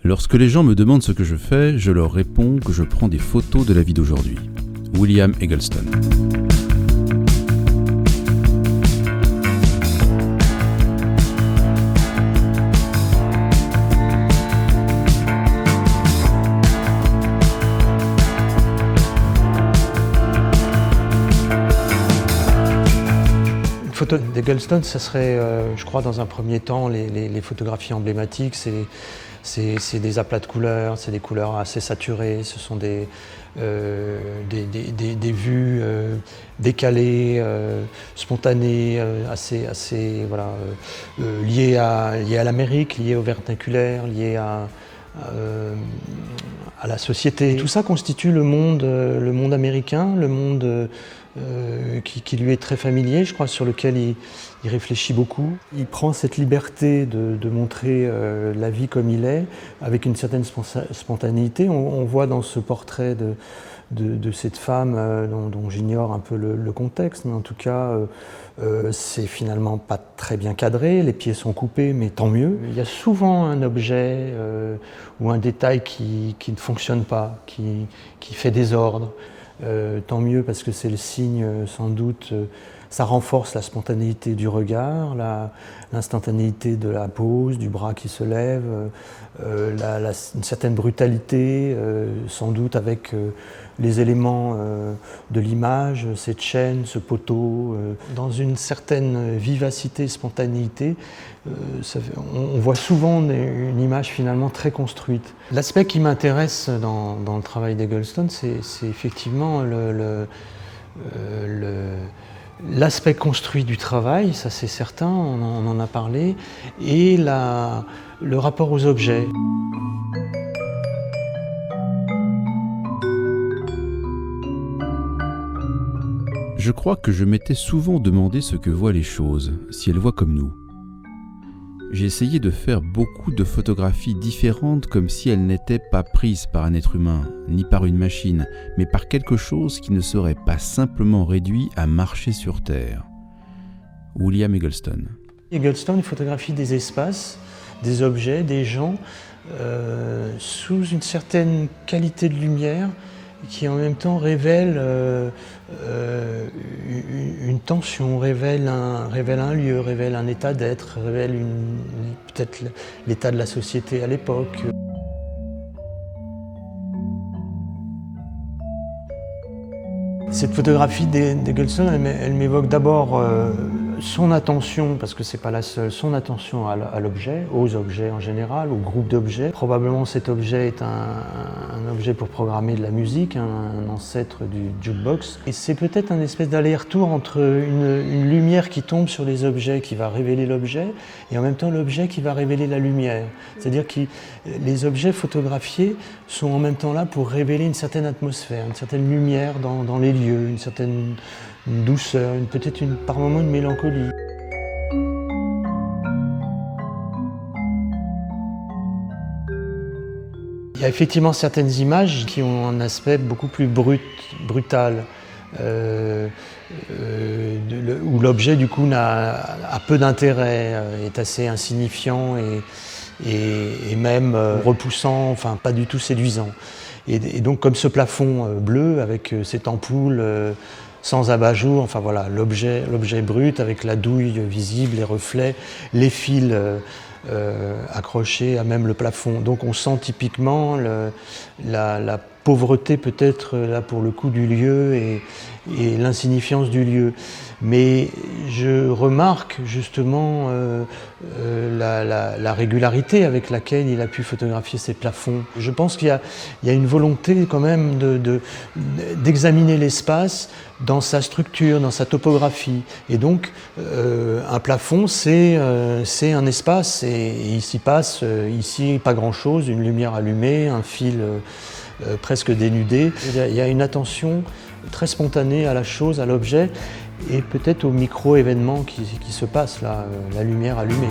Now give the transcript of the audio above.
Lorsque les gens me demandent ce que je fais, je leur réponds que je prends des photos de la vie d'aujourd'hui. William Eggleston. Une photo d'Eggleston, ça serait, je crois, dans un premier temps, les photographies emblématiques, c'est des aplats de couleurs, c'est des couleurs assez saturées, ce sont des vues décalées, spontanées, assez voilà, liées à l'Amérique, liées au vernaculaire, liées à la société. Et tout ça constitue le monde américain, le monde qui lui est très familier, je crois, sur lequel il réfléchit beaucoup. Il prend cette liberté de montrer la vie comme il est, avec une certaine spontanéité. On voit dans ce portrait de cette femme, dont j'ignore un peu le contexte, mais en tout cas, c'est finalement pas très bien cadré, les pieds sont coupés, mais tant mieux. Il y a souvent un objet ou un détail qui ne fonctionne pas, qui fait désordre. Tant mieux parce que c'est le signe, sans doute, ça renforce la spontanéité du regard, l'instantanéité de la pose, du bras qui se lève, une certaine brutalité, sans doute avec les éléments de l'image, cette chaîne, ce poteau, dans une certaine vivacité, spontanéité. On voit souvent une image finalement très construite. L'aspect qui m'intéresse dans le travail d'Eggleston, c'est effectivement l'aspect construit du travail, ça c'est certain, on en a parlé, et le rapport aux objets. Je crois que je m'étais souvent demandé ce que voient les choses, si elles voient comme nous. J'ai essayé de faire beaucoup de photographies différentes comme si elles n'étaient pas prises par un être humain, ni par une machine, mais par quelque chose qui ne serait pas simplement réduit à marcher sur Terre. William Eggleston. Eggleston photographie des espaces, des objets, des gens, sous une certaine qualité de lumière qui en même temps révèle une tension, révèle un lieu, révèle un état d'être, révèle peut-être l'état de la société à l'époque. Cette photographie d'Eggleston, elle m'évoque d'abord son attention, parce que c'est pas la seule, son attention à l'objet, aux objets en général, au groupe d'objets. Probablement cet objet est un objet pour programmer de la musique, un ancêtre du jukebox. Et c'est peut-être un espèce d'aller-retour entre une lumière qui tombe sur les objets, qui va révéler l'objet, et en même temps l'objet qui va révéler la lumière. C'est-à-dire que les objets photographiés sont en même temps là pour révéler une certaine atmosphère, une certaine lumière dans les lieux, une certaine douceur, peut-être par moments une mélancolie. Il y a effectivement certaines images qui ont un aspect beaucoup plus brutal, où l'objet du coup a peu d'intérêt, est assez insignifiant et même repoussant, enfin pas du tout séduisant. Et donc comme ce plafond bleu avec cette ampoule sans abat-jour, enfin voilà, l'objet brut avec la douille visible, les reflets, les fils accrochés à même le plafond. Donc on sent typiquement la pauvreté peut-être là pour le coup du lieu et l'insignifiance du lieu. Mais je remarque justement la régularité avec laquelle il a pu photographier ces plafonds. Je pense qu'il y a une volonté quand même d'examiner l'espace dans sa structure, dans sa topographie. Et donc un plafond c'est un espace et il s'y passe ici pas grand-chose, une lumière allumée, un fil presque dénudé. Il y a une attention très spontanée à la chose, à l'objet, et peut-être au micro-événement qui se passe là, la lumière allumée.